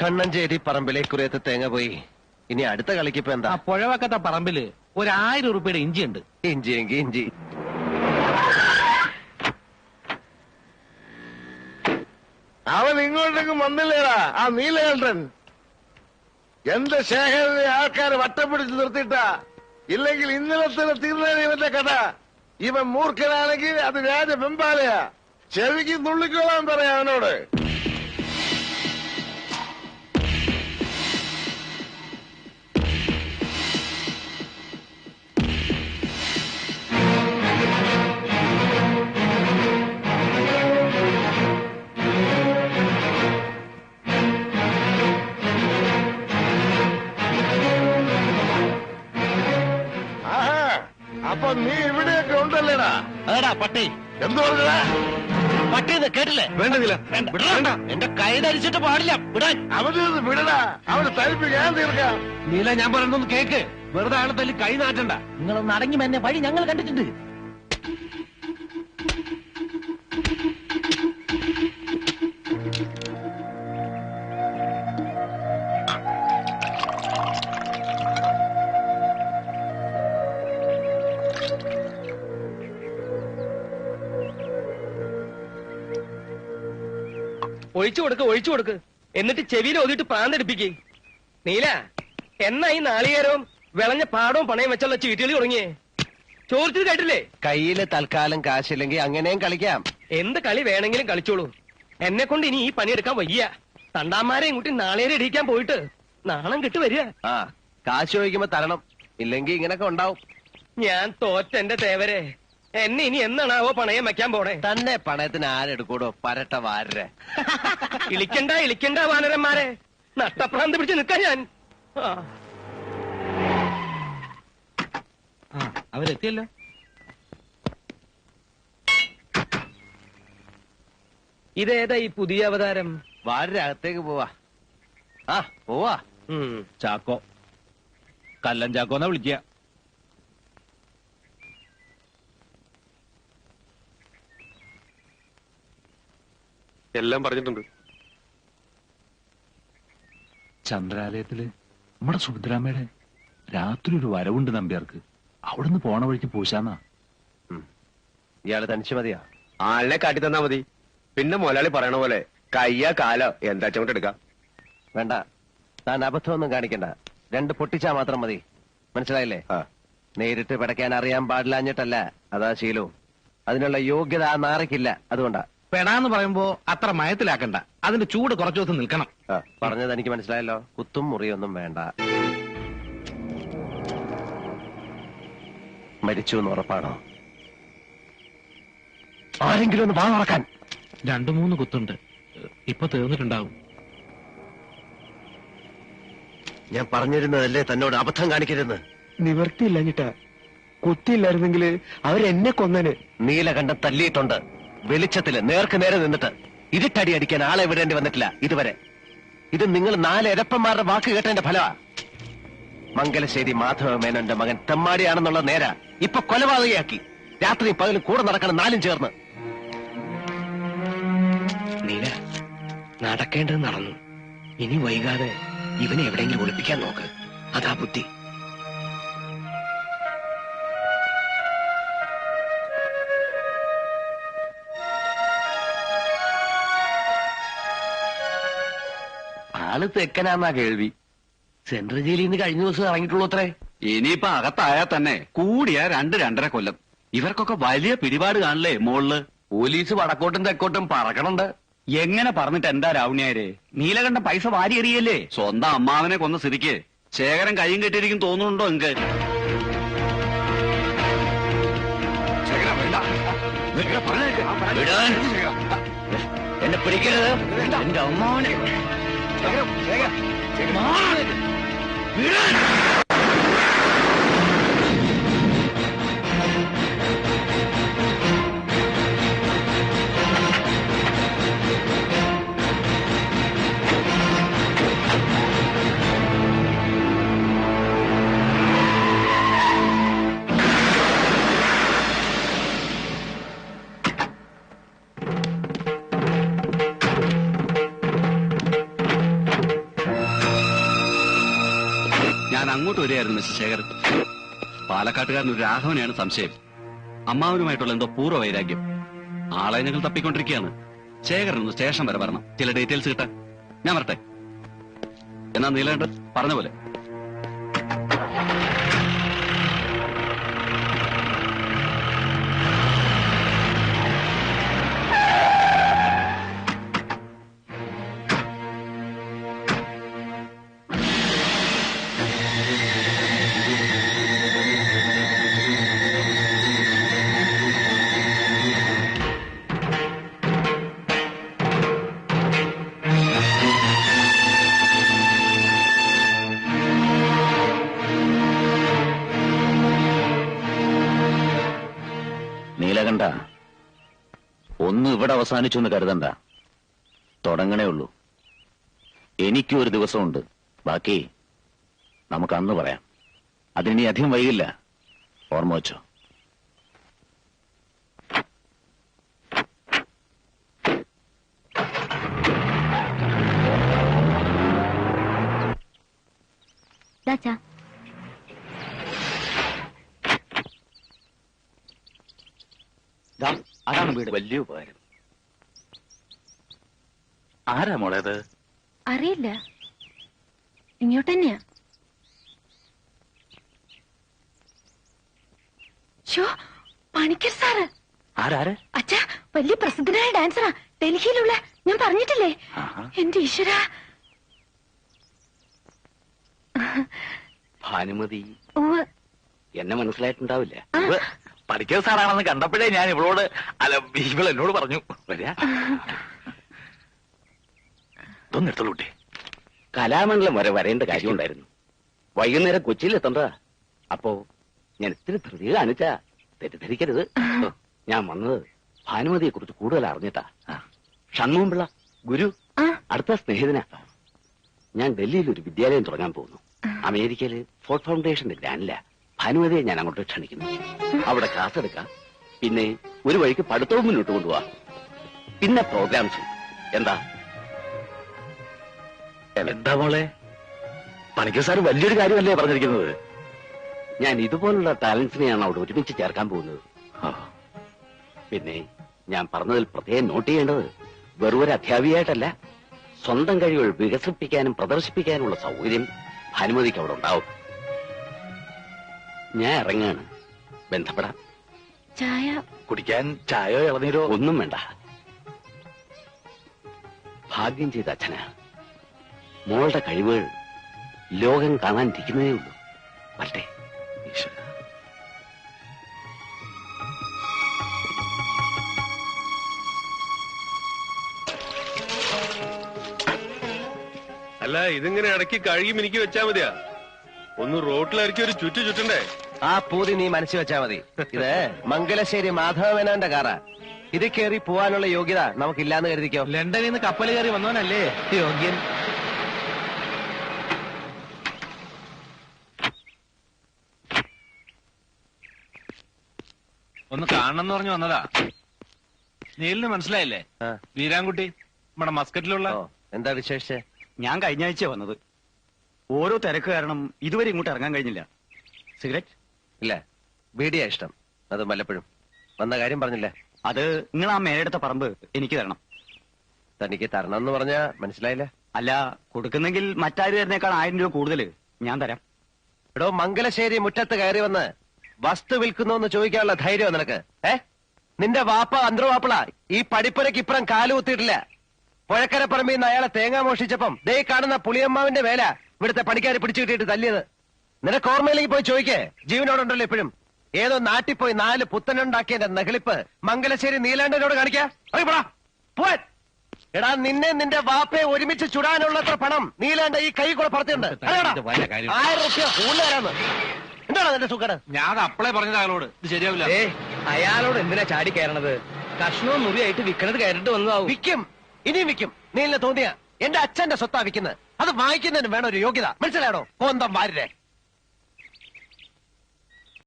കണ്ണഞ്ചേരി പറമ്പിലെ കുറേത്ത് തേങ്ങ പോയി. ഇനി അടുത്ത കളിക്കിപ്പോ എന്താ? പുഴവക്കത്തെ പറമ്പില് 1000 രൂപയുടെ ഇഞ്ചി ഉണ്ട്. ഇഞ്ചിയെങ്കി ഇഞ്ചി. അവൻ ഇങ്ങോട്ടേക്ക് വന്നില്ലേടാ ആ നീലകണ്ഠൻ. എന്റെ ശേഖരനെ ആൾക്കാരെ വട്ടം പിടിച്ച് നിർത്തിയിട്ടാ. ഇല്ലെങ്കിൽ ഇന്നലെ തന്നെ തീർന്നേനെ ഇവന്റെ കഥ. ഇവൻ മൂർഖനാണെങ്കിൽ അത് രാജ വെമ്പാലയാ. ചെവിക്ക് നുള്ളിക്കോളാൻ പറയാം അവനോട്. അപ്പൊ നീ ഇവിടെയൊക്കെ ഉണ്ടല്ലേടാ? അതെടാ പട്ടി. എന്തു പറഞ്ഞടാ? പട്ടിന്ന് കേട്ടില്ലേ? വേണ്ടതില്ല. എന്റെ കൈ ധരിച്ചിട്ട് പാടില്ല. വിടാൻ. അവന് വിടടാ. അവന് തരിപ്പ് ഞാൻ തീർക്കാം. നീല ഞാൻ പറയുന്നൊന്ന് കേക്ക്. വെറുതെ ആളെ തല്ലി കൈ നാട്ടണ്ട. നിങ്ങളൊന്ന് അടങ്ങി എന്നെ വഴി ഞങ്ങൾ കണ്ടിട്ടുണ്ട്. ഒഴിച്ചു കൊടുക്ക്. എന്നിട്ട് ചെവിയിൽ ഒതിട്ട് പ്രാന്തെടുപ്പിക്കേ. നീല എന്നാ ഈ നാളികേരവും വിളഞ്ഞ പാടവും പണയം വെച്ചുള്ള ചീട്ടുകളി തുടങ്ങിയേ? ചോദിച്ചത് കേട്ടില്ലേ? കയ്യില് തൽക്കാലം കാശില്ലെങ്കിൽ അങ്ങനെയും കളിക്കാം. എന്ത് കളി വേണമെങ്കിലും കളിച്ചോളൂ. എന്നെ കൊണ്ട് ഇനി ഈ പണിയെടുക്കാൻ വയ്യ. തണ്ടാമാരെയും കൂട്ടി നാളേരെ ഇടിക്കാൻ പോയിട്ട് നാണം കിട്ടു വരിക. ആ കാശ് ചോദിക്കുമ്പോ തരണം. ഇല്ലെങ്കിൽ ഇങ്ങനൊക്കെ ഉണ്ടാവും. ഞാൻ തോറ്റെന്റെ തേവരെ. എന്നെ ഇനി എന്നാണാവോ പണയം വെക്കാൻ പോണേ? തന്നെ പണയത്തിന് ആരെടുക്കൂടോ പരട്ട വാരരെ. ഇളിക്കണ്ട വാനരന്മാരെ. നട്ടപ്രാന്ത് പിടിച്ച് നിൽക്കാൻ ഞാൻ. അവരെത്തിയല്ലോ. ഇതേതാ ഈ പുതിയ അവതാരം? വാരരെ അകത്തേക്ക് പോവാ. ആ പോവാ. ചാക്കോ, കല്ലൻ ചാക്കോന്നാ വിളിക്കുക. എല്ലാം പറഞ്ഞിട്ടുണ്ട്. ചന്ദ്രാലയത്തില് നമ്മുടെ സുഭദ്രാമ്മയുടെ രാത്രി ഒരു വരവുണ്ട് നമ്പ്യാർക്ക്. അവിടുന്ന് പോണ വഴിക്ക് പൂശാന്നാ. ഇയാള് തനിച്ച് മതിയാ? ആളിനെ കാട്ടി തന്നാ മതി. പിന്നെ മുതലാളി പറയണ പോലെ കയ്യോ കാലോ എന്താ കൊണ്ട് എടുക്കാം. വേണ്ട, താൻ അബദ്ധമൊന്നും കാണിക്കണ്ട. 2 പൊട്ടിച്ചാ മാത്രം മതി. മനസ്സിലായില്ലേ? നേരിട്ട് പിടയ്ക്കാൻ അറിയാൻ പാടില്ലാഞ്ഞിട്ടല്ല, അതാ ശീലവും. അതിനുള്ള യോഗ്യത ആ നാറയ്ക്കില്ല. അതുകൊണ്ടാ. പെടാന്ന് പറയുമ്പോ അത്ര മയത്തിലാക്കണ്ട. അതിന്റെ ചൂട് കുറച്ചു ദിവസം നിൽക്കണം. പറഞ്ഞത് എനിക്ക് മനസ്സിലായല്ലോ. കുത്തും മുറിയൊന്നും വേണ്ട. മരിച്ചു എന്ന് ഉറപ്പാണോ? ആരെങ്കിലും ഒന്ന് വാ തുറക്കാൻ. 2-3 കുത്തുണ്ട്. ഇപ്പൊ തീർന്നിട്ടുണ്ടാവും. ഞാൻ പറഞ്ഞിരുന്നതല്ലേ തന്നോട് അബദ്ധം കാണിക്കരുതെന്ന്? നിവർത്തിയില്ലഞ്ഞിട്ടാ. കുത്തിയില്ലായിരുന്നെങ്കിൽ അവരെന്നെ കൊന്നന്. നീലകണ്ഠം തല്ലിയിട്ടുണ്ട്. വെളിച്ചത്തില് നേർക്ക് നേരെ നിന്നിട്ട്. ഇരുട്ടടി അടിക്കാൻ ആളെ വിടേണ്ടി വന്നിട്ടില്ല ഇതുവരെ. ഇത് നിങ്ങൾ 4 എരപ്പന്മാരുടെ വാക്ക് കേട്ടതിന്റെ ഫലമാ. മംഗലശ്ശേരി മാധവ മേനോന്റെ മകൻ തെമ്മാടിയാണെന്നുള്ള നേര ഇപ്പൊ കൊലപാതകയാക്കി. രാത്രി പകലും കൂടെ നടക്കണം 4 ചേർന്ന്. നീല, നടക്കേണ്ടത് നടന്നു. ഇനി വൈകാതെ ഇവനെ എവിടെയെങ്കിലും ഒളിപ്പിക്കാൻ നോക്ക്. അതാ ബുദ്ധി. ആള് തെക്കനാന്നാ കേൾവി. സെൻട്രൽ ജയിലിൽ നിന്ന് കഴിഞ്ഞ ദിവസം ഇറങ്ങിയിട്ടുള്ളൂ അത്രേ. ഇനിയിപ്പൊ അകത്തായാൽ തന്നെ കൂടിയ 2-2.5 കൊല്ലം. ഇവർക്കൊക്കെ വലിയ പിടിപാട് കാണില്ലേ മോളില്? പോലീസ് വടക്കോട്ടും തെക്കോട്ടും പറക്കണുണ്ട്. എങ്ങനെ പറഞ്ഞിട്ട് എന്താ രാവണിയാരെ? നീലകണ്ഠൻ പൈസ വാരി എറിയല്ലേ? സ്വന്തം അമ്മാവനെ കൊന്ന സ്ഥിതിക്ക് ശേഖരൻ കയ്യും കെട്ടിയിരിക്കും തോന്നുന്നുണ്ടോ എനിക്ക്? എന്നെ പിടിക്കരുത്. എന്റെ അമ്മാവനെ അങ്ങോട്ട് വരികയായിരുന്നു മിസ്റ്റർ ശേഖർ. പാലക്കാട്ടുകാരൻ ഒരു രാഘവനെയാണ് സംശയം. അമ്മാവനുമായിട്ടുള്ള എന്തോ പൂർവ്വ വൈരാഗ്യം. ആളെ ഞങ്ങൾ തപ്പിക്കൊണ്ടിരിക്കുകയാണ്. ശേഖരനൊന്ന് സ്റ്റേഷൻ വരെ വരണം, ചില ഡീറ്റെയിൽസ് കിട്ടാൻ. ഞാൻ വരട്ടെ. എന്നാ നീലകണ്ഠൻ പറഞ്ഞ പോലെ. നീലകണ്ഠ, ഒന്നും ഇവിടെ അവസാനിച്ചു എന്ന് കരുതണ്ട. തുടങ്ങണേ ഉള്ളൂ. എനിക്കും ഒരു ദിവസമുണ്ട്. ബാക്കി നമുക്ക് അന്ന് പറയാം. അതിനി അധികം വൈകില്ല. ഓർമ്മ വെച്ചോ. അതാണ് വീട്. വലിയ ഉപകാരം. ആരാ മോളേത്? അറിയില്ല, ഇങ്ങോട്ട് തന്നെയാ. പണിക്കർ സാറ്. ആരാര്? അച്ഛാ, വലിയ പ്രസിദ്ധനായ ഡാൻസറാ, ഡൽഹിയിലുള്ള. ഞാൻ പറഞ്ഞിട്ടില്ലേ? എന്റെ ഈശ്വര. ഭാനുമതി എന്നെ മനസ്സിലായിട്ടുണ്ടാവില്ല. പഠിക്കൽ സാറാണെന്ന് കണ്ടപ്പോഴേ ഞാൻ ഇവളോട്, അല്ല ഇവൾ എന്നോട് പറഞ്ഞു വരിക. തൊന്നെടുത്തോളൂട്ടെ. കലാമണ്ഡലം വരെ വരേണ്ട കാര്യമുണ്ടായിരുന്നു. വൈകുന്നേരം കൊച്ചിയിൽ എത്തണ്ട. അപ്പോ ഞാൻ ഇത്തിരി ധൃതി കാണിച്ചാ തെറ്റിദ്ധരിക്കരുത്. ഞാൻ വന്നത് ഭാനുമതിയെ കുറിച്ച് കൂടുതൽ അറിഞ്ഞിട്ടാ. ഷൺമുഖംപിള്ള ഗുരു അടുത്ത സ്നേഹിതനാ. ഞാൻ ഡൽഹിയിൽ ഒരു വിദ്യാലയം തുടങ്ങാൻ പോകുന്നു. അമേരിക്കയില് ഫോർട്ട് ഫൗണ്ടേഷന്റെ ഗ്രാൻഡിലാ. ഭാനുമതിയെ ഞാൻ അങ്ങോട്ട് ക്ഷണിക്കുന്നു. അവിടെ ക്ലാസ് എടുക്കാം. പിന്നെ ഒരു വഴിക്ക് പഠിത്തവും മുന്നോട്ട് കൊണ്ടുപോവാ. പിന്നെ പ്രോഗ്രാംസ്. എന്താ എന്താ മോളെ? പണിക്കർ സാർ വലിയൊരു കാര്യമല്ലേ പറഞ്ഞിരിക്കുന്നത്. ഞാൻ ഇതുപോലുള്ള ടാലൻസിനെയാണ് അവിടെ ഒരുമിച്ച് ചേർക്കാൻ പോകുന്നത്. പിന്നെ ഞാൻ പറഞ്ഞതിൽ പ്രത്യേകം നോട്ട് ചെയ്യേണ്ടത്, വെറും ഒരു അധ്യാപികയായിട്ടല്ല, സ്വന്തം കഴിവുകൾ വികസിപ്പിക്കാനും പ്രദർശിപ്പിക്കാനുമുള്ള സൗകര്യം ഭാനുമതിക്ക് അവിടെ ഉണ്ടാവും. ഞാൻ ഇറങ്ങാണ്. ബന്ധപ്പെടാം. ചായ കുടിക്കാൻ ചായയോ ഇളനീരോ ഒന്നും വേണ്ട. ഭാഗ്യം ചെയ്ത അച്ഛനാ. മോളുടെ കഴിവുകൾ ലോകം കാണാനിരിക്കുന്നതേ ഉള്ളൂ. വരട്ടെ. അല്ല, ഇതിങ്ങനെ ഇടയ്ക്ക് കഴുകി മിനിക്ക് വെച്ചാ മതിയാ? ഒന്ന് റോട്ടിലിറക്കി ഒരു ചുറ്റണ്ടേ? ആ പൂതി നീ മനസ്സിൽ വെച്ചാ മതി. ഇത് മംഗലശ്ശേരി മാധവമേനോന്റെ കാറാ. ഇത് കയറി പോവാനുള്ള യോഗ്യത നമുക്കില്ലാന്ന് കരുതിക്കോ. ലണ്ടനിൽ നിന്ന് കപ്പൽ കയറി വന്നവനല്ലേ യോഗ്യൻ. ഒന്ന് കാണണമെന്ന് പറഞ്ഞു വന്നതാ. നീലിന് മനസ്സിലായില്ലേ? വീരാൻകുട്ടി, നമ്മുടെ മസ്കറ്റിലുള്ള. എന്താ വിശേഷിച്ച്? ഞാൻ കഴിഞ്ഞ ആഴ്ച വന്നത്. ഓരോ തിരക്ക് കാരണം ഇതുവരെ ഇങ്ങോട്ട് ഇറങ്ങാൻ കഴിഞ്ഞില്ല. സിഗരറ്റ് ഇല്ല, ബീഡിയാ ഇഷ്ടം. അത് വല്ലപ്പോഴും. വന്ന കാര്യം പറഞ്ഞില്ലേ? അത് നിങ്ങൾ ആ മേലെടുത്ത പറമ്പ് എനിക്ക് തരണം. തനിക്ക് തരണം എന്ന് പറഞ്ഞാ മനസ്സിലായില്ല. അല്ല, കൊടുക്കുന്നെങ്കിൽ മറ്റാര് തരുന്നേക്കാൾ 1000 രൂപ കൂടുതൽ ഞാൻ തരാം. എടോ, മംഗലശ്ശേരി മുറ്റത്ത് കയറി വന്ന് വസ്തു വിൽക്കുന്നു എന്ന് ചോദിക്കാനുള്ള ധൈര്യം നിനക്ക്? നിന്റെ വാപ്പ അന്തർവാപ്പിള ഈ പഠിപ്പുരക്ക് ഇപ്പുറം കാലുകുത്തിയിട്ടില്ല. പുഴക്കരപ്പറമ്പിൽ നിന്ന് അയാളെ തേങ്ങ മോഷിച്ചപ്പം ദേ കാണുന്ന പുളിയമ്മാവിന്റെ വേല ഇവിടുത്തെ പണിക്കാരെ പിടിച്ചു കിട്ടിയിട്ട് തല്ലിയത്. നിനക്ക് ഓർമ്മയിലേക്ക് പോയി ചോദിക്കേ. ജീവനോടുണ്ടല്ലോ ഇപ്പോഴും. ഏതോ നാട്ടിൽ പോയി 4 പുത്തനുണ്ടാക്കിയതിന്റെ നെഹളിപ്പ് മംഗലശ്ശേരി നീലാണ്ടനോട് കാണിക്കാ. പോവാൻ. എടാ, നിന്നെ നിന്റെ വാപ്പയെ ഒരുമിച്ച് ചുടാനുള്ളത്ര പണം നീലാണ്ട ഈ കൈ കൂടെ പറത്തിയുണ്ട്. 1000 രൂപ കൂടുതലാരാന്ന്. എന്താണ് നിന്റെ സുഖം? ഞാൻ അപ്പളേ പറഞ്ഞത് അയാളോട് ഇത് ശരിയാവില്ല. അയാളോട് എന്തിനാ ചാടി കയറണത്? കഷ്ണവും മുറിയായിട്ട് വിൽക്കണത് കയറിട്ട് വന്നതാവും. വിൽക്കും, ഇനിയും വിൽക്കും. നീലിനെ തോന്നിയ എന്റെ അച്ഛന്റെ സ്വത്താ വിൽക്കുന്നത്. അത് വാങ്ങിക്കുന്നതിന് വേണം ഒരു യോഗ്യത. മനസ്സിലായോ? കോന്തം വാരിരെ.